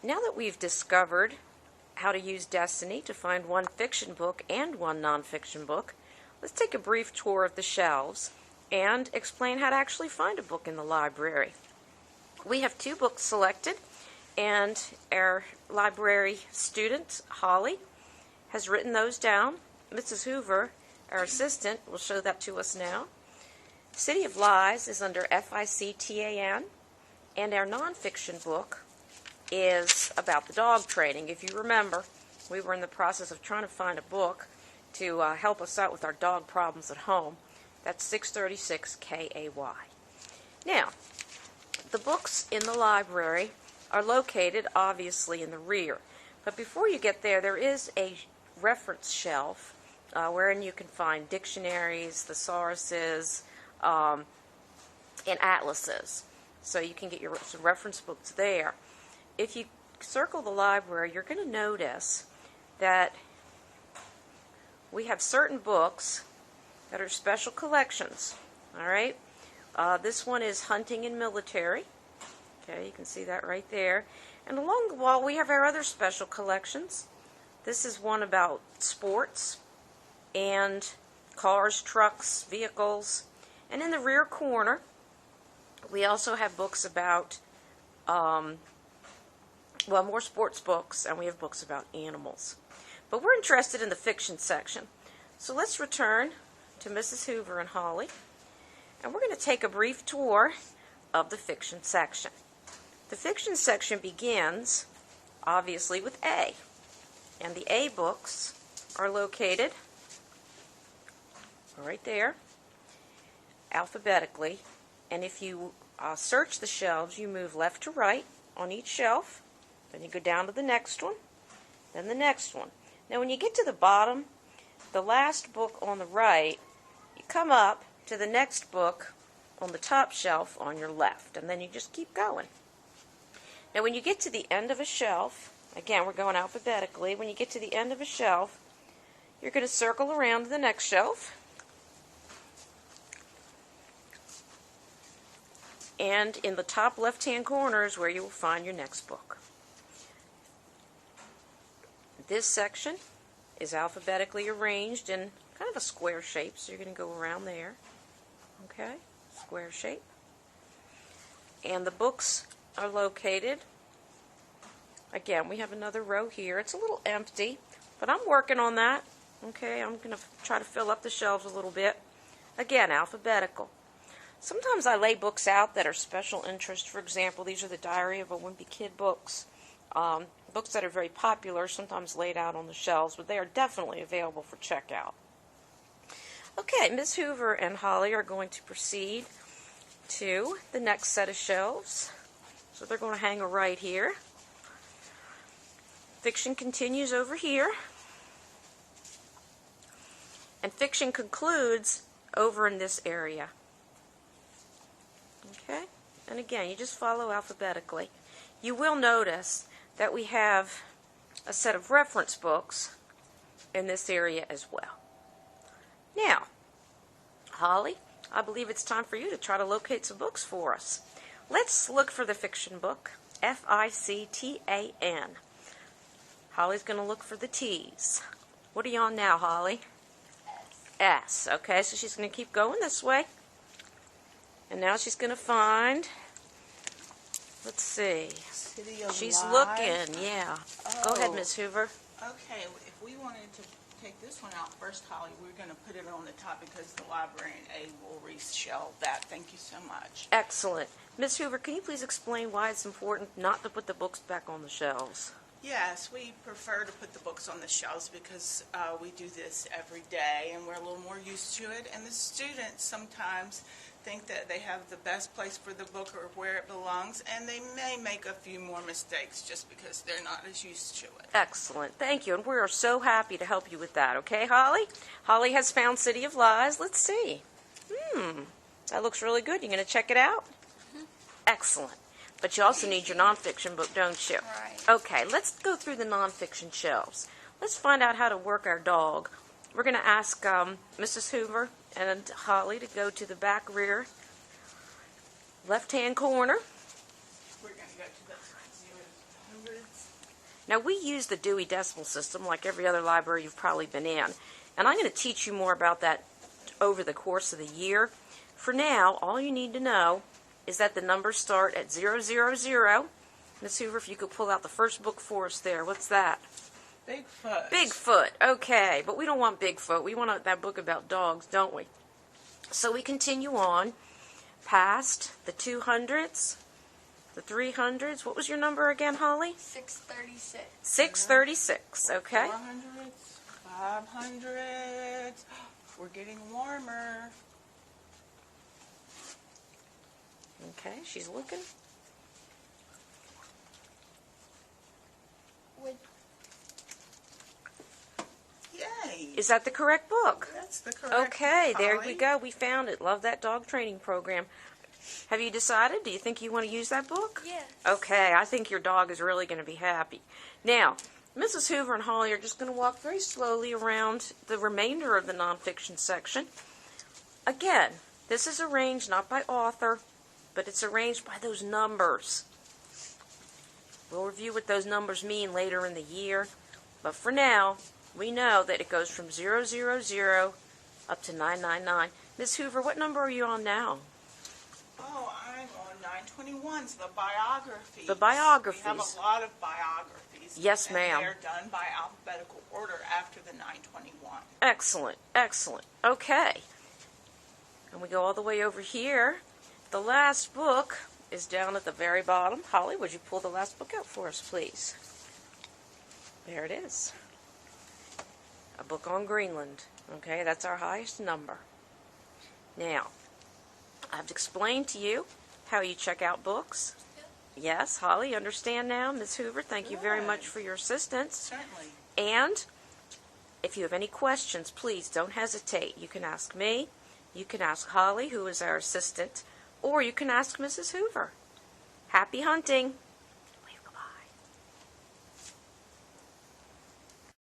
Now that we've discovered how to use Destiny to find one fiction book and one nonfiction book, let's take a brief tour of the shelves and explain how to actually find a book in the library. We have 2 books selected, and our library student, Holly, has written those down. Mrs. Hoover, our assistant, will show that to us now. City of Lies is under FICTAN, and our nonfiction book is about the dog training. If you remember, we were in the process of trying to find a book to help us out with our dog problems at home. That's 636 KAY. Now, the books in the library are located obviously in the rear. But before you get there, there is a reference shelf wherein you can find dictionaries, thesauruses, and atlases. So you can get your some reference books there. If you circle the library, you're going to notice that we have certain books that are special collections. All right? This one is Hunting and Military. Okay, you can see that right there. And along the wall, we have our other special collections. This is one about sports and cars, trucks, vehicles. And in the rear corner, we also have books about, more sports books, and we have books about animals. But we're interested in the fiction section. So let's return to Mrs. Hoover and Holly, and we're going to take a brief tour of the fiction section. The fiction section begins, obviously, with A, and the A books are located right there, alphabetically, and if you search the shelves, you move left to right on each shelf, then you go down to the next one, then the next one. Now when you get to the bottom, the last book on the right, you come up to the next book on the top shelf on your left, and then you just keep going. Now when you get to the end of a shelf, again we're going alphabetically, when you get to the end of a shelf, you're going to circle around to the next shelf, and in the top left-hand corner is where you will find your next book. This section is alphabetically arranged in kind of a square shape, so you're going to go around there. Okay, square shape. And the books are located, again, we have another row here. It's a little empty, but I'm working on that. Okay, I'm going to try to fill up the shelves a little bit. Again, alphabetical. Sometimes I lay books out that are special interest. For example, these are the Diary of a Wimpy Kid books. Books that are very popular, sometimes laid out on the shelves, but they are definitely available for checkout. Okay, Ms. Hoover and Holly are going to proceed to the next set of shelves. So they're going to hang a right here. Fiction continues over here. And fiction concludes over in this area. Okay? And again, you just follow alphabetically. You will notice that we have a set of reference books in this area as well. Now, Holly, I believe it's time for you to try to locate some books for us. Let's look for the fiction book, FICTAN. Holly's going to look for the T's. What are you on now, Holly? S. Okay, so she's going to keep going this way. And now she's going to find, let's see. City of She's Lies. looking, yeah. Oh. Go ahead, Miss Hoover. Okay, if we wanted to take this one out first, Holly, we're going to put it on the top because the librarian A will reshelve that. Thank you so much. Excellent. Miss Hoover, can you please explain why it's important not to put the books back on the shelves? Yes, we prefer to put the books on the shelves because we do this every day and we're a little more used to it. And the students sometimes think that they have the best place for the book or where it belongs, and they may make a few more mistakes just because they're not as used to it. Excellent. Thank you. And we are so happy to help you with that. Okay, Holly? Holly has found City of Lies. Let's see. That looks really good. You going to check it out? Excellent. But you also need your nonfiction book, don't you? Right. Okay, let's go through the nonfiction shelves. Let's find out how to work our dog. We're going to ask Mrs. Hoover and Holly to go to the back rear left-hand corner. We're going to go to the hundreds. Now, we use the Dewey Decimal System like every other library you've probably been in, and I'm going to teach you more about that over the course of the year. For now, all you need to know is that the numbers start at 000. Miss Hoover, if you could pull out the first book for us there. What's that? Bigfoot. Bigfoot. Okay, but we don't want Bigfoot. We want that book about dogs, don't we? So we continue on past the 200s, the 300s. What was your number again, Holly? 636. 636, okay. 400s, 500s. We're getting warmer. Okay, she's looking. Would Yay. Is that the correct book? That's the correct. Okay, there Holly. we go. We found it. Love that dog training program. Have you decided? Do you think you want to use that book? Yes. Okay, I think your dog is really going to be happy. Now, Mrs. Hoover and Holly are just going to walk very slowly around the remainder of the nonfiction section. Again, this is arranged not by author, but it's arranged by those numbers. We'll review what those numbers mean later in the year, but for now, we know that it goes from 000 up to 999. Miss Hoover, what number are you on now? Oh, I'm on 921s, the biographies. The biographies. We have a lot of biographies. Yes, ma'am. And they're done by alphabetical order after the 921. Excellent, excellent. Okay. And we go all the way over here. The last book is down at the very bottom. Holly, would you pull the last book out for us, please? There it is. A book on Greenland. Okay, that's our highest number. Now, I've explained to you how you check out books. Yes, Holly, you understand now? Ms. Hoover, thank you very much for your assistance. Certainly. And if you have any questions, please don't hesitate. You can ask me, you can ask Holly, who is our assistant, or you can ask Mrs. Hoover. Happy hunting!